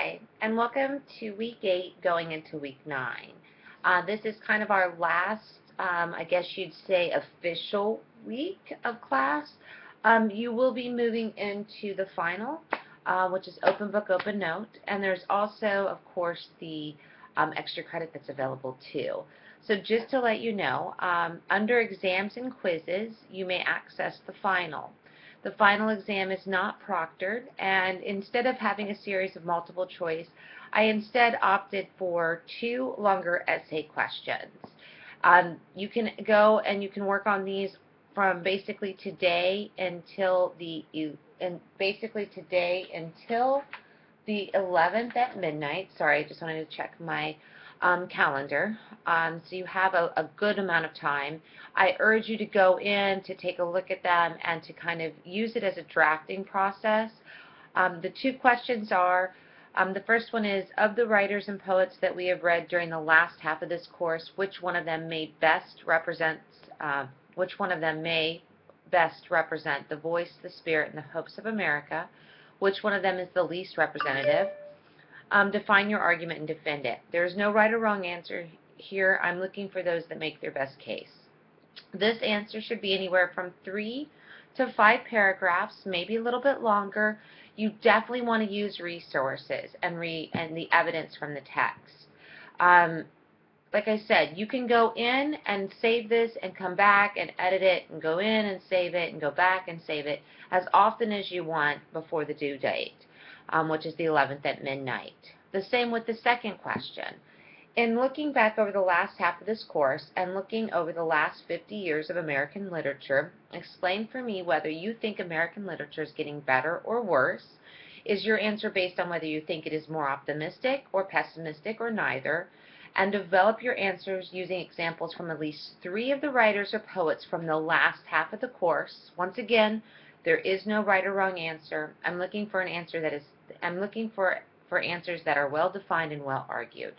Hi, and welcome to week 8 going into week 9. This is kind of our last, I guess you'd say, official week of class. You will be moving into the final, which is open book, open note, and there's also, of course, the extra credit that's available too. So just to let you know, under exams and quizzes, you may access the final. The final exam is not proctored, and instead of having a series of multiple choice, I instead opted for 2 longer essay questions. You can go and you can work on these from basically today until the 11th at midnight. Sorry, I just wanted to check my calendar. So you have a good amount of time. I urge you to go in, to take a look at them, and to kind of use it as a drafting process. The 2 questions are, the first one is, of the writers and poets that we have read during the last half of this course, which one of them may best represent the voice, the spirit, and the hopes of America? Which one of them is the least representative? Define your argument and defend it. There is no right or wrong answer here. I'm looking for those that make their best case. This answer should be anywhere from 3 to 5 paragraphs, maybe a little bit longer. You definitely want to use resources and the evidence from the text. Like I said, you can go in and save this and come back and edit it and go in and save it and go back and save it as often as you want before the due date, which is the 11th at midnight. The same with the second question. In looking back over the last half of this course and looking over the last 50 years of American literature, explain for me whether you think American literature is getting better or worse. Is your answer based on whether you think it is more optimistic or pessimistic or neither? And develop your answers using examples from at least 3 of the writers or poets from the last half of the course. Once again, there is no right or wrong answer. I'm looking for answers that are well defined and well argued.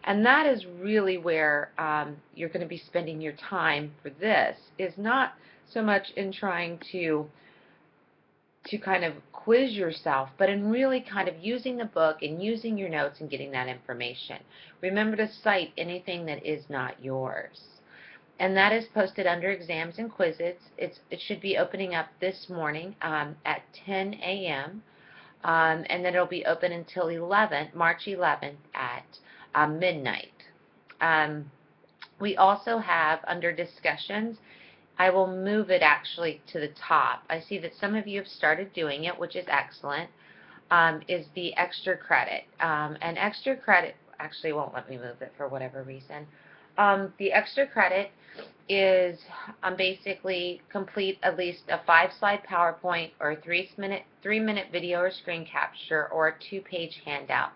And that is really where you're going to be spending your time for this, is not so much in trying to kind of quiz yourself, but in really kind of using the book and using your notes and getting that information. Remember to cite anything that is not yours. And that is posted under exams and quizzes. It should be opening up this morning at 10 a.m. And then it'll be open until March 11th at midnight. We also have under discussions, I will move it actually to the top. I see that some of you have started doing it, which is excellent, is the extra credit. And extra credit actually won't let me move it for whatever reason. The extra credit is basically complete at least a 5-slide PowerPoint or a 3-minute video or screen capture or a 2-page handout.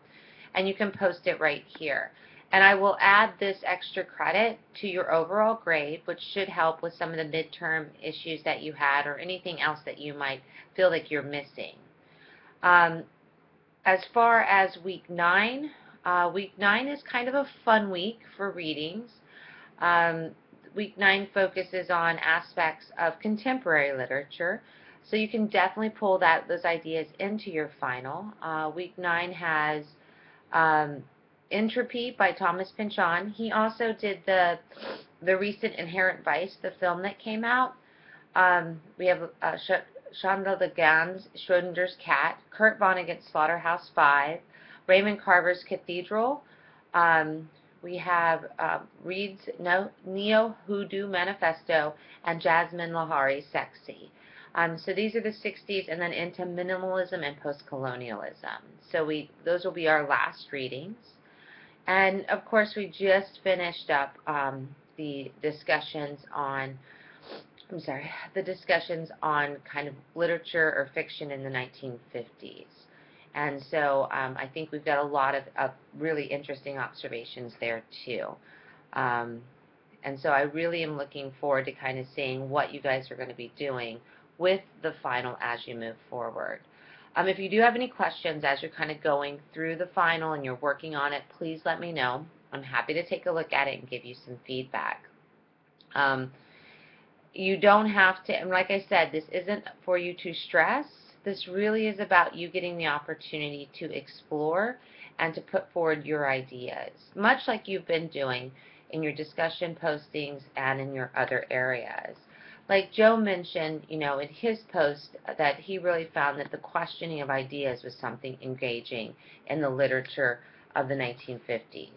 And you can post it right here. And I will add this extra credit to your overall grade, which should help with some of the midterm issues that you had or anything else that you might feel like you're missing. As far as week 9 is kind of a fun week for readings. Week 9 focuses on aspects of contemporary literature, so you can definitely pull those ideas into your final. Week 9 has Entropy by Thomas Pynchon. He also did the recent Inherent Vice, the film that came out. We have Chandra Le Gan's Schrodinger's Cat, Kurt Vonnegut's Slaughterhouse-Five, Raymond Carver's Cathedral. We have Reed's Neo-Hoodoo Manifesto, and Jasmine Lahari's Sexy. So these are the 60s and then into minimalism and post-colonialism. So those will be our last readings. And of course we just finished up the discussions on kind of literature or fiction in the 1950s. And so I think we've got a lot of really interesting observations there too. And so I really am looking forward to kind of seeing what you guys are going to be doing with the final as you move forward. If you do have any questions as you're kind of going through the final and you're working on it, please let me know. I'm happy to take a look at it and give you some feedback. You don't have to, and like I said, this isn't for you to stress. This really is about you getting the opportunity to explore and to put forward your ideas, much like you've been doing in your discussion postings and in your other areas. Like Joe mentioned, in his post that he really found that the questioning of ideas was something engaging in the literature of the 1950s.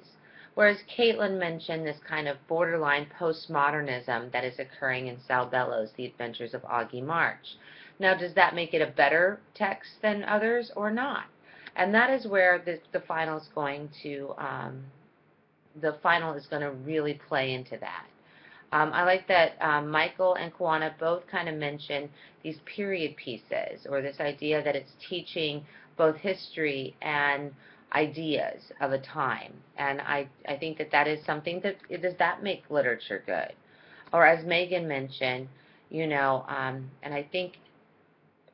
Whereas Caitlin mentioned this kind of borderline postmodernism that is occurring in Sal Bellows' The Adventures of Augie March. Now, does that make it a better text than others or not? And that is where the final is going to really play into that. I like that Michael and Kawana both kind of mentioned these period pieces, or this idea that it's teaching both history and ideas of a time. And I think that is something does that make literature good? Or as Megan mentioned, and I think,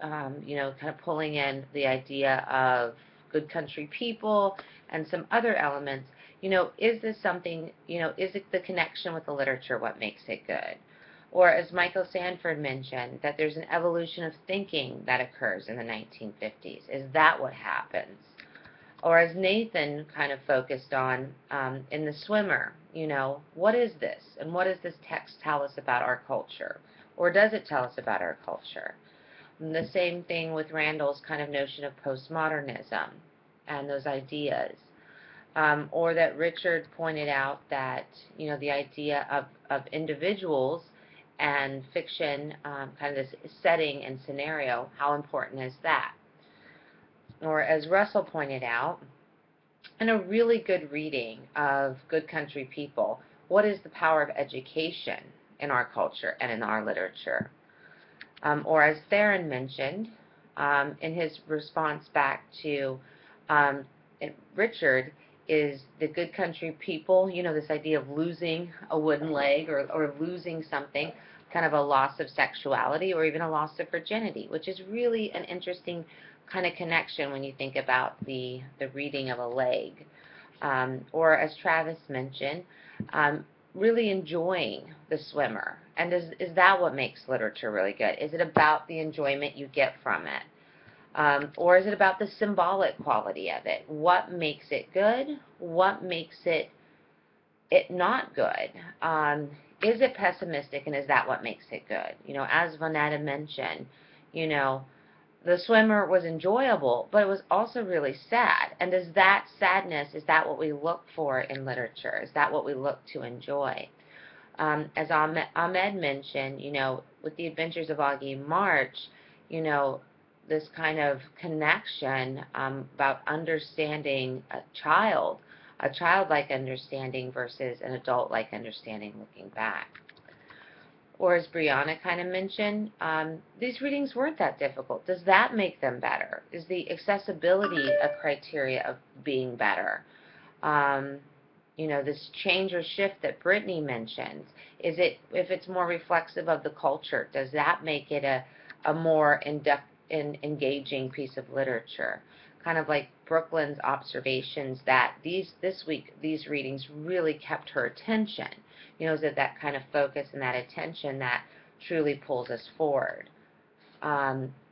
kind of pulling in the idea of good country people and some other elements, is this something, is it the connection with the literature what makes it good? Or as Michael Sanford mentioned, that there's an evolution of thinking that occurs in the 1950s. Is that what happens? Or as Nathan kind of focused on in The Swimmer, what is this? And what does this text tell us about our culture? Or does it tell us about our culture? And the same thing with Randall's kind of notion of postmodernism and those ideas. Or that Richard pointed out that, the idea of individuals and fiction, kind of this setting and scenario, how important is that? Or as Russell pointed out, in a really good reading of Good Country People, what is the power of education in our culture and in our literature? Or as Theron mentioned, in his response back to Richard, is the Good Country People, this idea of losing a wooden leg or losing something, kind of a loss of sexuality or even a loss of virginity, which is really an interesting kind of connection when you think about the reading of a leg. Or as Travis mentioned, really enjoying The Swimmer. And is that what makes literature really good? Is it about the enjoyment you get from it? Or is it about the symbolic quality of it? What makes it good? What makes it not good? Is it pessimistic, and is that what makes it good? As Vonetta mentioned, The Swimmer was enjoyable, but it was also really sad. And is that sadness, is that what we look for in literature? Is that what we look to enjoy? As Ahmed mentioned, with The Adventures of Augie March, this kind of connection about understanding a childlike understanding versus an adult-like understanding looking back. Or as Brianna kind of mentioned, these readings weren't that difficult. Does that make them better? Is the accessibility a criteria of being better? This change or shift that Brittany mentions, if it's more reflexive of the culture, does that make it a more engaging piece of literature? Kind of like Brooklyn's observations that this week these readings really kept her attention. Is it that kind of focus and that attention that truly pulls us forward?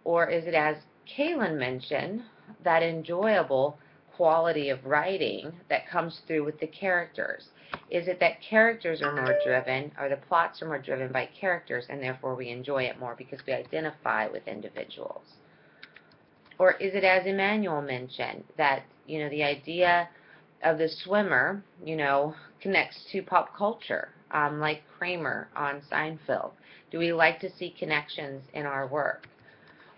Or is it, as Kaylin mentioned, that enjoyable quality of writing that comes through with the characters? Is it that characters are more driven, or the plots are more driven by characters, and therefore we enjoy it more because we identify with individuals? Or is it, as Emmanuel mentioned, that, the idea of the swimmer, connects to pop culture, like Kramer on Seinfeld? Do we like to see connections in our work?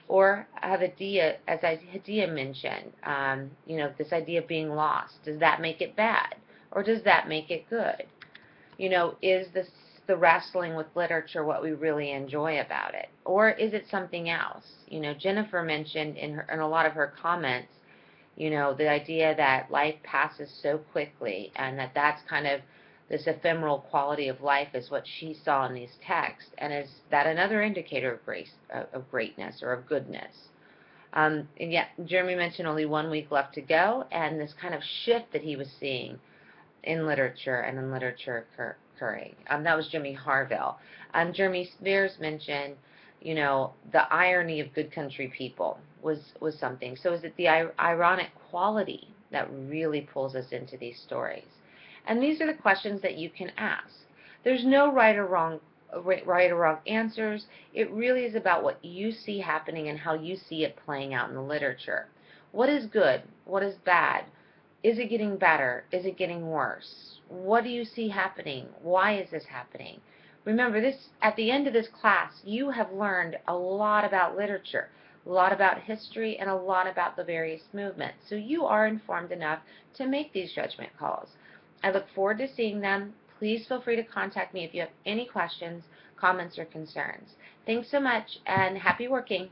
Or Hadiyah, as Hadiyah mentioned, this idea of being lost, does that make it bad? Or does that make it good? Is the wrestling with literature what we really enjoy about it? Or is it something else? Jennifer mentioned in a lot of her comments, the idea that life passes so quickly, and that's kind of this ephemeral quality of life is what she saw in these texts, and is that another indicator of grace, of greatness, or of goodness? And yet, Jeremy mentioned only 1 week left to go, and this kind of shift that he was seeing in literature and in literature occurring. That was Jimmy Harville. Jeremy Spears mentioned, the irony of Good Country People. was something. So is it the ironic quality that really pulls us into these stories? And these are the questions that you can ask. There's no right or wrong answers. It really is about what you see happening and how you see it playing out in the literature. What is good? What is bad? Is it getting better? Is it getting worse? What do you see happening? Why is this happening? Remember, this at the end of this class, you have learned a lot about literature, a lot about history, and a lot about the various movements. So you are informed enough to make these judgment calls. I look forward to seeing them. Please feel free to contact me if you have any questions, comments, or concerns. Thanks so much, and happy working.